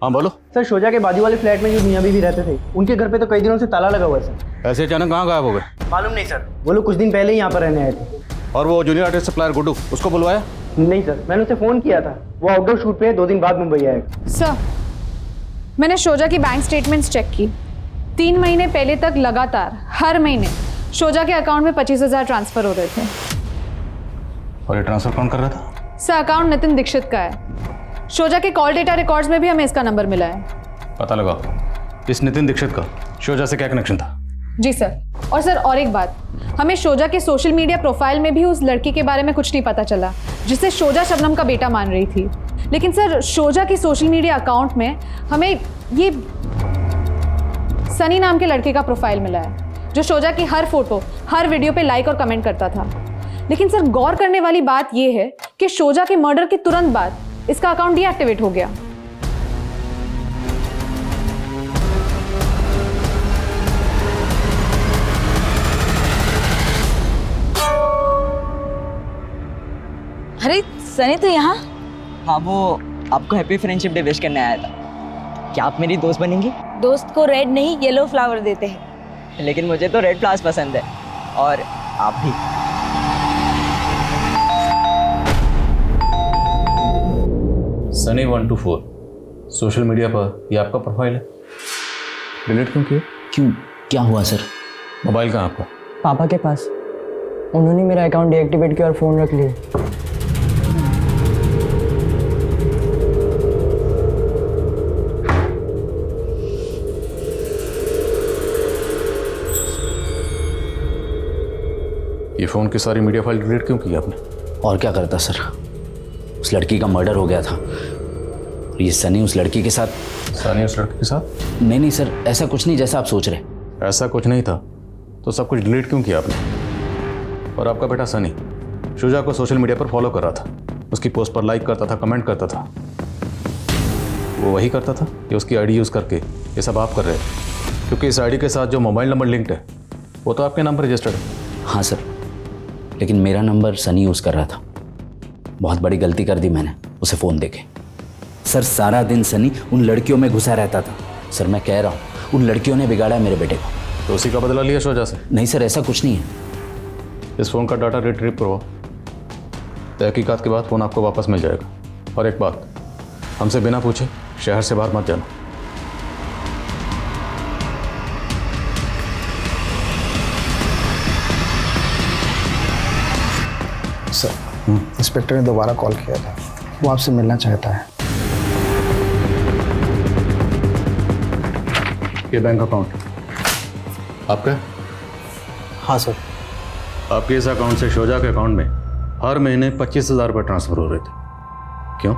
हाँ बोलो। सर, शोजा के बाजू वाले फ्लैट में जो मियां बीवी रहते थे, उनके घर पे तो कई दिनों से ताला लगा हुआ है सर। ऐसे अचानक कहाँ गायब हो गए? मालूम नहीं सर, वो लोग कुछ दिन पहले ही यहाँ पर रहने आए थे। और वो जूनियर आर्टिस्ट सप्लायर गुड्डू, उसको बुलवाया? नहीं सर, मैंने उसे फ़ोन किया था, वो आउटडोर शूट पे 2 दिन बाद मुंबई आएगा। सर, मैंने शोजा की बैंक स्टेटमेंट्स चेक की। 3 महीने पहले तक लगातार हर महीने शोजा के अकाउंट में 25,000 ट्रांसफर हो रहे थे। और ये ट्रांसफर कौन कर रहा था? सर, अकाउंट नितिन दीक्षित का है। शोजा के कॉल डेटा रिकॉर्ड्स में भी हमें इसका नंबर मिला है। पता लगाओ इस नितिन दीक्षित का शोजा से क्या कनेक्शन था? जी सर। और सर और एक बात, हमें शोजा के सोशल मीडिया प्रोफाइल में भी उस लड़की के बारे में कुछ नहीं पता चला जिसे शोजा शबनम का बेटा मान रही थी। लेकिन सर शोजा की सोशल मीडिया अकाउंट में हमें ये सनी नाम के लड़के का प्रोफाइल मिला है जो शोजा की हर फोटो, हर वीडियो पे लाइक और कमेंट करता था। लेकिन सर गौर करने वाली बात यह है कि शोजा के मर्डर के तुरंत बाद इसका अकाउंट डीएक्टिवेट हो गया। अरे सनी तो यहाँ? हाँ, वो आपको हैप्पी फ्रेंडशिप डे विश करने आया था। क्या आप मेरी दोस्त बनेंगी? दोस्त को रेड नहीं येलो फ्लावर देते हैं। लेकिन मुझे तो रेड फ्लावर्स पसंद है, और आप भी। सनी 124 सोशल मीडिया पर ये आपका प्रोफाइल है, डिलीट क्यों किया? क्यों, क्या हुआ सर? मोबाइल कहाँ आपका? पापा के पास। उन्होंने मेरा अकाउंट डीएक्टिवेट किया और फ़ोन रख लिया। ये फ़ोन की सारी मीडिया फाइल डिलीट क्यों की आपने? और क्या करता सर, उस लड़की का मर्डर हो गया था। ये सनी उस लड़की के साथ। सनी उस लड़की के साथ? नहीं नहीं सर, ऐसा कुछ नहीं जैसा आप सोच रहे। ऐसा कुछ नहीं था तो सब कुछ डिलीट क्यों किया आपने? और आपका बेटा सनी शुजा को सोशल मीडिया पर फॉलो कर रहा था, उसकी पोस्ट पर लाइक करता था, कमेंट करता था। वो वही करता था कि उसकी आईडी यूज़ करके ये सब आप कर रहे थे? क्योंकि इस आईडी के साथ जो मोबाइल नंबर लिंक्ड है वो तो आपके नाम पर रजिस्टर्ड है। हाँ सर, लेकिन मेरा नंबर सनी यूज़ कर रहा था। बहुत बड़ी गलती कर दी मैंने उसे फ़ोन देके। सर सारा दिन सनी उन लड़कियों में घुसा रहता था। सर मैं कह रहा हूँ, उन लड़कियों ने बिगाड़ा है मेरे बेटे को। तो उसी का बदला लिया शुजा से? नहीं सर, ऐसा कुछ नहीं है। इस फ़ोन का डाटा रिट्रीव करवाओ, तहकीकात के बाद फ़ोन आपको वापस मिल जाएगा। और एक बात, हमसे बिना पूछे शहर से बाहर मत जाना। सर, इंस्पेक्टर ने दोबारा कॉल किया था, वो आपसे मिलना चाहता है। ये बैंक अकाउंट आपका? हाँ सर। आपके इस अकाउंट से शोजा के अकाउंट में हर महीने 25,000 रुपये ट्रांसफ़र हो रहे थे, क्यों?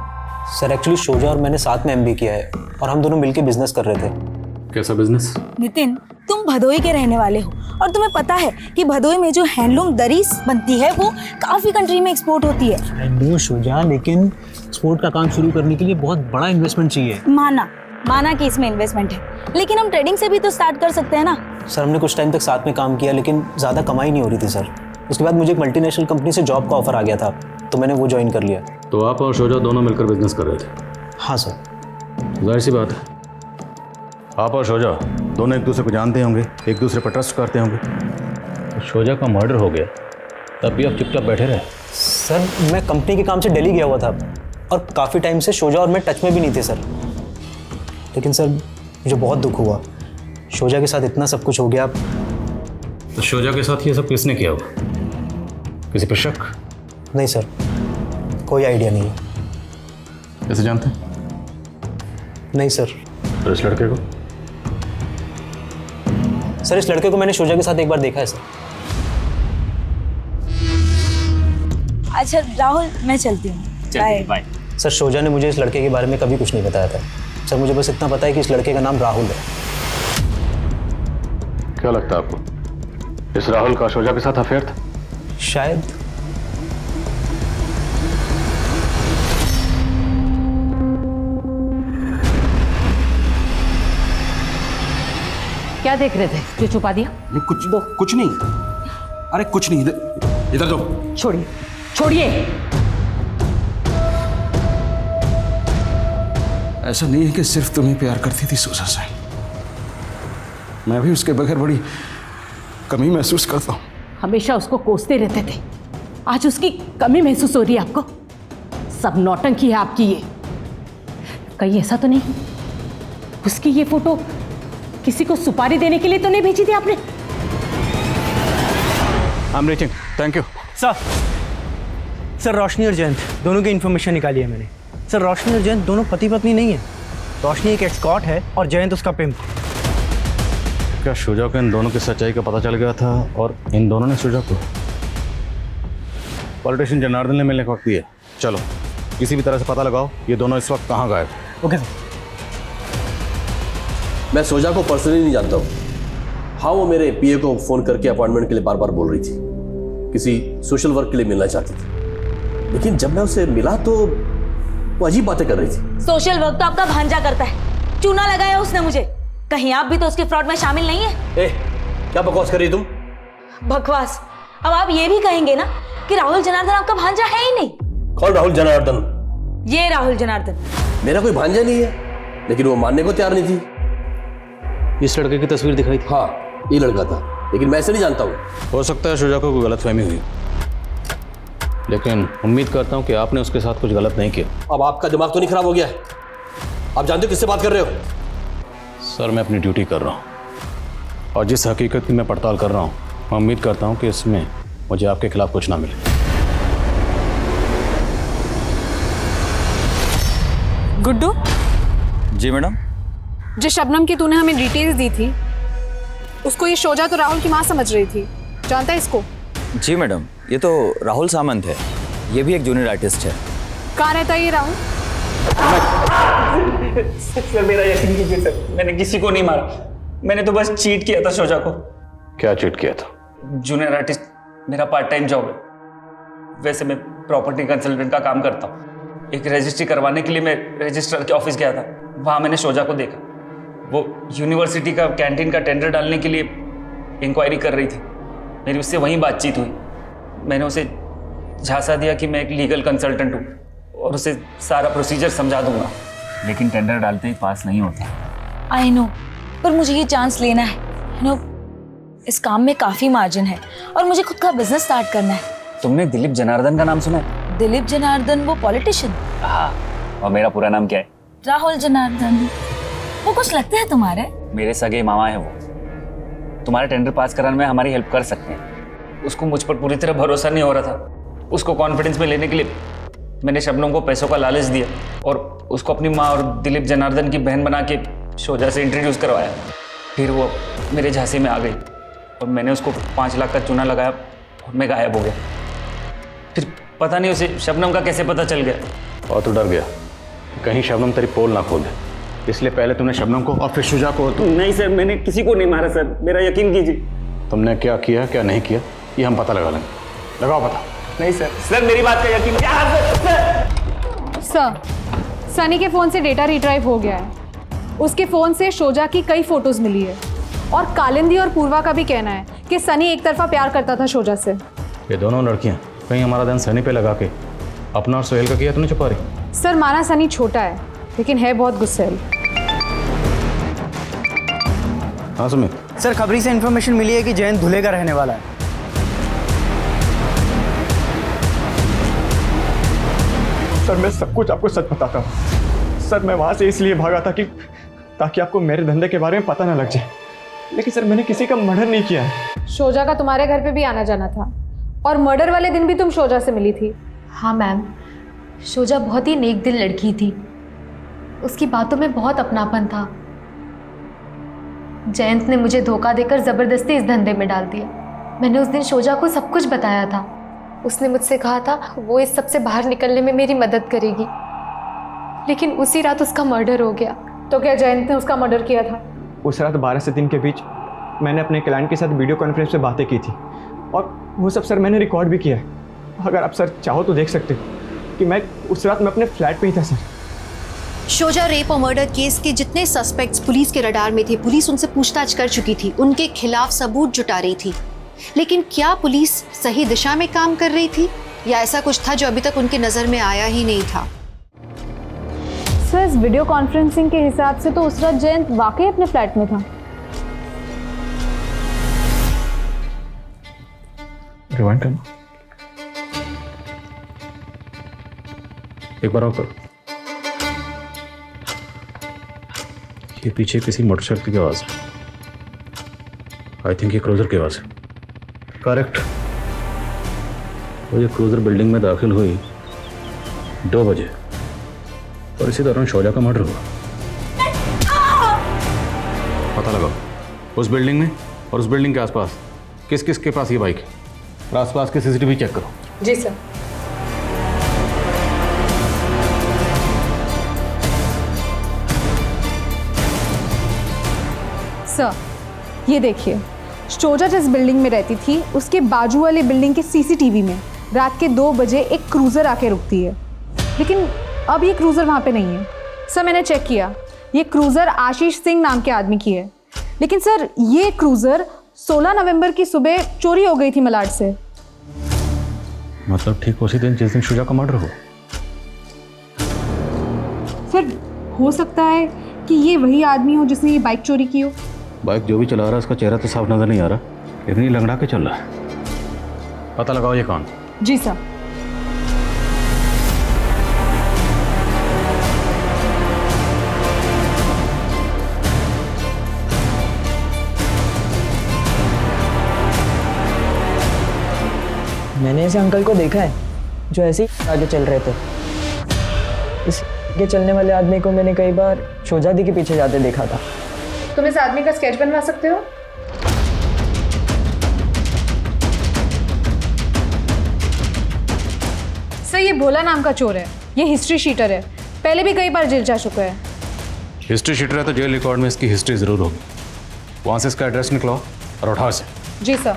सर एक्चुअली शोजा और मैंने साथ में एमबीए किया है और हम दोनों मिलकर बिजनेस कर रहे थे। कैसा बिजनेस? नितिन, तुम भदोई के रहने वाले हो और तुम्हें पता है कि भदोई में जो हैंडलूम दरी बनती है वो काफी कंट्री में एक्सपोर्ट होती है। हैंडलूम शोजा, लेकिन स्पोर्ट का काम शुरू करने के लिए बहुत बड़ा इन्वेस्टमेंट चाहिए। माना कि इसमें इन्वेस्टमेंट है, लेकिन हम ट्रेडिंग से भी तो स्टार्ट कर सकते हैं ना। सर हमने कुछ टाइम तक साथ में काम किया, लेकिन ज़्यादा कमाई नहीं हो रही थी सर। उसके बाद मुझे एक मल्टीनेशनल कंपनी से जॉब का ऑफर आ गया था, तो मैंने वो ज्वाइन कर लिया। तो आप और शोजा दोनों मिलकर बिजनेस कर रहे थे? हाँ सर। जाहिर सी बात है, आप और शोजा दोनों एक दूसरे को जानते होंगे, एक दूसरे पर ट्रस्ट करते होंगे। तो शोजा का मर्डर हो गया, तब भी आप चुपचाप बैठे रहे? सर मैं कंपनी के काम से दिल्ली गया हुआ था और काफ़ी टाइम से शोजा और मैं टच में भी नहीं थे सर। लेकिन सर मुझे बहुत दुख हुआ, शोजा के साथ इतना सब कुछ हो गया। तो शोजा के साथ ये सब किसने किया होगा? किसी पर शक? नहीं सर, कोई आइडिया नहीं है। कैसे जानते हैं? नहीं सर। तो इस लड़के को? सर इस लड़के को मैंने शोजा के साथ एक बार देखा है सर। अच्छा राहुल, मैं चलती हूँ, बाय। सर शोजा ने मुझे इस लड़के के बारे में कभी कुछ नहीं बताया था सर। मुझे बस इतना पता है कि इस लड़के का नाम राहुल है। क्या लगता है आपको, इस राहुल का शोजा के साथ अफेयर था? शायद। क्या देख रहे थे जो छुपा दिया? नहीं, कुछ नहीं। अरे कुछ नहीं, इधर तो छोड़िए, छोड़िए। ऐसा नहीं है कि सिर्फ तुम्हें प्यार करती थी सुजा से, मैं भी उसके बगैर बड़ी कमी महसूस करता हूँ। हमेशा उसको कोसते रहते थे, आज उसकी कमी महसूस हो रही है आपको? सब नौटंकी है आपकी ये। कहीं ऐसा तो नहीं उसकी ये फोटो किसी को सुपारी देने के लिए तो नहीं भेजी थी आपने? I am reaching, thank you. Sir Roshni और जयंत दोनों की इन्फॉर्मेशन निकाली है मैंने। सर रोशनी और जयंत दोनों पति पत्नी नहीं है। रोशनी एक एस्कॉर्ट है और जयंत उसका पिम्प। क्या शुजा को इन दोनों की सच्चाई का पता चल गया था और इन दोनों ने शुजा को? पॉलिटिशियन जनार्दन ने मिलने का वक्त दिया। चलो किसी भी तरह से पता लगाओ ये दोनों इस वक्त कहाँ गए। Okay sir. मैं शुजा को पर्सनली नहीं जानता हूँ। हाँ, वो मेरे पीए को फ़ोन करके अपॉइंटमेंट के लिए बार बार बोल रही थी, किसी सोशल वर्क के लिए मिलना चाहती थी। लेकिन जब मैं उसे मिला तो वो अजीब बातें कर रही थी। सोशल वर्क तो आपका भांजा करता है, चूना लगाया उसने मुझे। कहीं आप भी तो उसके फ्रॉड में शामिल नहीं है? क्या बकवास कर रही तुम? बकवास? अब आप ये भी कहेंगे ना कि राहुल जनार्दन आपका भांजा है ही नहीं। कौन राहुल जनार्दन? ये राहुल जनार्दन। मेरा कोई भांजा नहीं है, लेकिन वो मानने को तैयार नहीं थी। इस लड़के की तस्वीर दिखाई थी? हाँ, ये लड़का था, लेकिन मैं इसे नहीं जानता हूँ। हो सकता है शुजा को कोई गलतफहमी हुई, लेकिन उम्मीद करता हूँ कि आपने उसके साथ कुछ गलत नहीं किया। अब आपका दिमाग तो नहीं खराब हो गया? आप जानते हो किससे बात कर रहे हो? सर, मैं अपनी ड्यूटी कर रहा हूँ और जिस हकीकत की मैं पड़ताल कर रहा हूँ, मैं उम्मीद करता हूँ कि इसमें मुझे आपके खिलाफ कुछ ना मिले। गुड्डू? जी मैडम। जिस शबनम की तूने हमें डिटेल्स दी थी, उसको ये शोजा तो राहुल की माँ समझ रही थी। जानता है इसको? जी मैडम, ये तो राहुल सामंत है, ये भी एक जूनियर आर्टिस्ट है। कहाँ रहता है ये राहुल? सर मेरा यकीन कीजिए सर, मैंने किसी को नहीं मारा, मैंने तो बस चीट किया था शोजा को। क्या चीट किया था? जूनियर आर्टिस्ट मेरा पार्ट टाइम जॉब है। वैसे मैं प्रॉपर्टी कंसल्टेंट का काम करता हूँ। एक रजिस्ट्री करवाने के लिए मैं रजिस्ट्रार के ऑफिस गया था, वहाँ मैंने शोजा को देखा। वो यूनिवर्सिटी का कैंटीन का टेंडर डालने के लिए इंक्वायरी कर रही थी। मेरी उससे वहीं बातचीत हुई। मैंने उसे झांसा दिया कि मैं एक लीगल कंसल्टेंट हूँ और उसे सारा प्रोसीजर समझा दूंगा, लेकिन टेंडर डालते ही पास नहीं होता। आई नो, पर मुझे ये चांस लेना है। यू नो, इस काम में काफी मार्जिन है और मुझे खुद का बिजनेस स्टार्ट करना है। तुमने दिलीप जनार्दन का नाम सुना है? दिलीप जनार्दन, वो पॉलिटिशियन? हाँ, और मेरा पूरा नाम क्या है? राहुल जनार्दन। वो कुछ लगते हैं तुम्हारे? मेरे सगे मामा है वो। तुम्हारे टेंडर पास कराने में हमारी हेल्प कर सकते हैं। उसको मुझ पर पूरी तरह भरोसा नहीं हो रहा था। उसको कॉन्फिडेंस में लेने के लिए मैंने शबनम को पैसों का लालच दिया और उसको अपनी माँ और दिलीप जनार्दन की बहन बना के शोजा से इंट्रोड्यूस करवाया। फिर वो मेरे झांसे में आ गई और मैंने उसको 5 लाख का चूना लगाया और मैं गायब हो गया। फिर पता नहीं उसे शबनम का कैसे पता चल गया। और तो डर गया कहीं शबनम तेरी पोल ना खोल दे, इसलिए पहले तुमने शबनम को और फिर शुजा को। नहीं सर, मैंने किसी को नहीं मारा सर, मेरा यकीन कीजिए। तुमने क्या किया क्या नहीं किया ये हम पता लगा लेंगे। लगाओ पता। नहीं सर, सर मेरी बात का यकीन। सर, सनी के फोन से डेटा रिट्राइव हो गया है। उसके फोन से शोजा की कई फोटोज मिली है और कालिंदी और पूर्वा का भी कहना है कि सनी एक तरफा प्यार करता था शोजा से। ये दोनों लड़कियां कहीं हमारा ध्यान सनी पे लगा के अपना और सोहेल का किया तो नहीं छुपा रही? सर, माना सनी छोटा है लेकिन है बहुत गुस्सैल। हाँ सुमित। सर, खबरी से इन्फॉर्मेशन मिली है कि जयंत धुले का रहने वाला है। सर, मैं सब कुछ आपको सच बताता हूँ। सर, मैं वहाँ से इसलिए भागा था कि ताकि आपको मेरे धंधे के बारे में पता ना लग जाए, लेकिन सर मैंने किसी का मर्डर नहीं किया है। शोजा का तुम्हारे घर पे भी आना जाना था और मर्डर वाले दिन भी तुम शोजा से मिली थी। हाँ मैम, शोजा बहुत ही नेक दिल लड़की थी। उसकी बातों में बहुत अपनापन था। जयंत ने मुझे धोखा देकर ज़बरदस्ती इस धंधे में डाल दिया। मैंने उस दिन शोजा को सब कुछ बताया था। उसने मुझसे कहा था वो इस सब से बाहर निकलने में मेरी मदद करेगी, लेकिन उसी रात उसका मर्डर हो गया। तो क्या जयंत ने उसका मर्डर किया था? उस रात 12 से 3 के बीच मैंने अपने क्लाइंट के साथ वीडियो कॉन्फ्रेंस पे बातें की थी और वो सब सर मैंने रिकॉर्ड भी किया है। अगर आप सर चाहो तो देख सकते हो कि मैं उस रात में अपने फ्लैट पे ही था सर। शोजा रेप और मर्डर केस के जितने सस्पेक्ट्स पुलिस के रडार में थे, पुलिस उनसे पूछताछ कर चुकी थी, उनके खिलाफ सबूत जुटा रही थी। लेकिन क्या पुलिस सही दिशा में काम कर रही थी या ऐसा कुछ था जो अभी तक उनकी नजर में आया ही नहीं था? सर, इस वीडियो कॉन्फ्रेंसिंग के हिसाब से तो उस रात जयंत वाकई अपने फ्लैट में था। रिवाइंड करना एक बार और करो। ये पीछे किसी मोटरसाइकिल की आवाज है। आई थिंक ये क्रूजर की आवाज है। करेक्ट। वो ये क्रूजर बिल्डिंग में दाखिल हुई 2 बजे और इसी दौरान शोजा का मर्डर हुआ। पता लगाओ उस बिल्डिंग में और उस बिल्डिंग के आसपास किस किस के पास ये बाइक है, और आसपास के सीसीटीवी चेक करो। जी सर। सर ये देखिए, शोजा जिस बिल्डिंग में रहती थी उसके बाजू वाले बिल्डिंग के सीसीटीवी में रात के 2 बजे एक क्रूज़र आके रुकती है, लेकिन अब ये क्रूज़र वहाँ पे नहीं है। सर मैंने चेक किया, ये क्रूज़र आशीष सिंह नाम के आदमी की है, लेकिन सर ये क्रूज़र 16 नवंबर की सुबह चोरी हो गई थी मलाड से। मतलब ठीक उसी दिन जिस दिन शुजा का मर्डर हुआ? सर हो सकता है कि ये वही आदमी हो जिसने ये बाइक चोरी की हो। बाइक जो भी चला रहा है उसका चेहरा तो साफ नजर नहीं आ रहा, लेकिन ये लंगड़ा के चल रहा है। पता लगाओ ये कौन। जी सर। मैंने ऐसे अंकल को देखा है जो ऐसे ही आगे चल रहे थे। इसके चलने वाले आदमी को मैंने कई बार शोजादी के पीछे जाते देखा था। तुम इस आदमी का स्केच बनवा सकते हो? सर ये भोला नाम का चोर है, ये हिस्ट्री शीटर है, पहले भी कई बार जेल जा चुका है। हिस्ट्री शीटर है तो जेल रिकॉर्ड में इसकी हिस्ट्री जरूर होगी। वहां से इसका एड्रेस निकलाओ और उठाओ इसे। जी सर।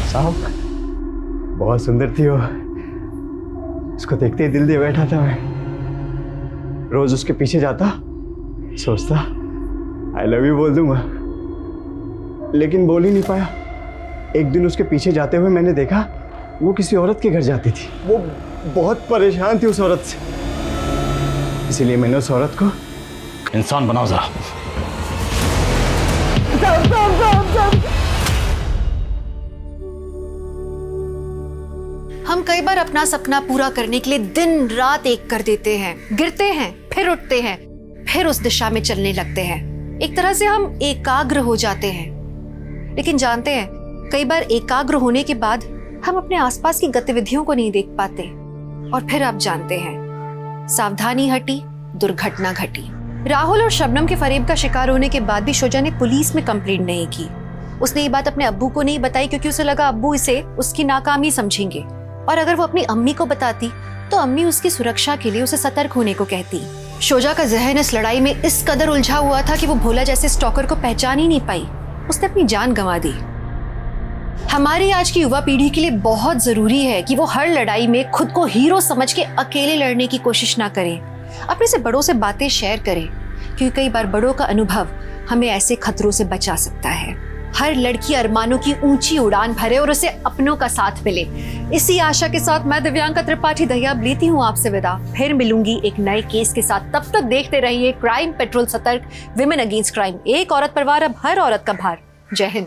साहब बहुत सुंदर थी वो, उसको देखते ही दिल दे बैठा था मैं। रोज उसके पीछे जाता, सोचता आई लव यू बोल दूंगा, लेकिन बोल ही नहीं पाया। एक दिन उसके पीछे जाते हुए मैंने देखा वो किसी औरत के घर जाती थी। वो बहुत परेशान थी उस औरत से, इसीलिए मैंने उस औरत को इंसान बनाओ जरा। हम कई बार अपना सपना पूरा करने के लिए दिन रात एक कर देते हैं, गिरते हैं, फिर उठते हैं, फिर उस दिशा में चलने लगते हैं। एक तरह से हम एकाग्र हो जाते हैं, लेकिन जानते हैं कई बार एकाग्र होने के बाद हम अपने आसपास की गतिविधियों को नहीं देख पाते, और फिर आप जानते हैं सावधानी हटी, दुर्घटना घटी। राहुल और शबनम के फरेब का शिकार होने के बाद भी शोजा ने पुलिस में कंप्लेंट नहीं की। उसने ये बात अपने अब्बू को नहीं बताई क्योंकि उसे लगा अब्बू इसे उसकी नाकामी समझेंगे, और अगर वो अपनी अम्मी को बताती तो अम्मी उसकी सुरक्षा के लिए उसे सतर्क होने को कहती। शोजा का जहन इस लड़ाई में इस कदर उलझा हुआ था कि वो भोला जैसे स्टॉकर को पहचान ही नहीं पाई। उसने अपनी जान गंवा दी। हमारी आज की युवा पीढ़ी के लिए बहुत जरूरी है कि वो हर लड़ाई में खुद को हीरो समझ के अकेले लड़ने की कोशिश ना करें, अपने से बड़ों से बातें शेयर करें, क्योंकि कई बार बड़ों का अनुभव हमें ऐसे खतरों से बचा सकता है। हर लड़की अरमानों की ऊंची उड़ान भरे और उसे अपनों का साथ मिले। इसी आशा के साथ मैं दिव्यांका त्रिपाठी दहिया लेती हूँ आपसे विदा। फिर मिलूंगी एक नए केस के साथ। तब तक देखते रहिए क्राइम पेट्रोल सतर्क, विमेन अगेंस्ट क्राइम। एक औरत पर वार, अब हर औरत का भार। जय हिंद।